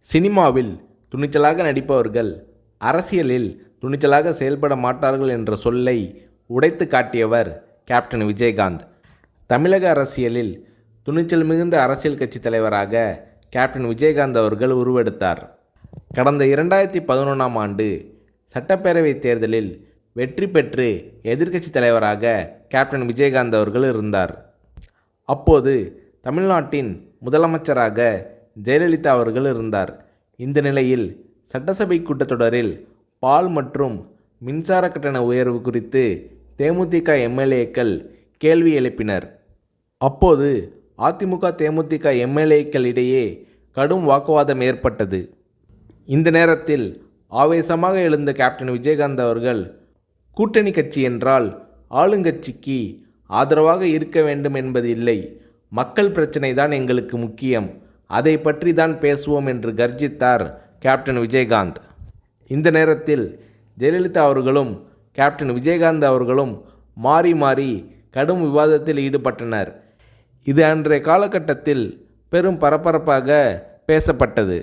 சினிமாவில் துணிச்சலாக நடிப்பவர்கள் அரசியலில் துணிச்சலாக செயல்பட மாட்டார்கள் என்ற சொல்லை உடைத்து காட்டியவர் கேப்டன் விஜயகாந்த். தமிழக அரசியலில் துணிச்சல் மிகுந்த அரசியல் கட்சி தலைவராக கேப்டன் விஜயகாந்த் அவர்கள் உருவெடுத்தார். கடந்த 2011ஆம் ஆண்டு சட்டப்பேரவை தேர்தலில் வெற்றி பெற்று எதிர்க்கட்சி தலைவராக கேப்டன் விஜயகாந்த் அவர்கள் இருந்தார். அப்போது தமிழ்நாட்டின் முதலமைச்சராக ஜெயலலிதா அவர்கள் இருந்தார். இந்த நிலையில் சட்டசபை கூட்டத்தொடரில் பால் மற்றும் மின்சார கட்டண உயர்வு குறித்து தேமுதிக எம்எல்ஏக்கள் கேள்வி எழுப்பினர். அப்போது அதிமுக தேமுதிக எம்எல்ஏக்கள் இடையே கடும் வாக்குவாதம் ஏற்பட்டது. இந்த நேரத்தில் ஆவேசமாக எழுந்த கேப்டன் விஜயகாந்த் அவர்கள், கூட்டணி கட்சி என்றால் ஆளுங்கட்சிக்கு ஆதரவாக இருக்க வேண்டும் என்பது இல்லை, மக்கள் பிரச்சனை தான் எங்களுக்கு முக்கியம், அதை பற்றி தான் பேசுவோம் என்று கர்ஜித்தார் கேப்டன் விஜயகாந்த். இந்த நேரத்தில் ஜெயலலிதா அவர்களும் கேப்டன் விஜயகாந்த் அவர்களும் மாறி மாறி கடும் விவாதத்தில் ஈடுபட்டனர். இது அன்றைய காலகட்டத்தில் பெரும் பரபரப்பாக பேசப்பட்டது.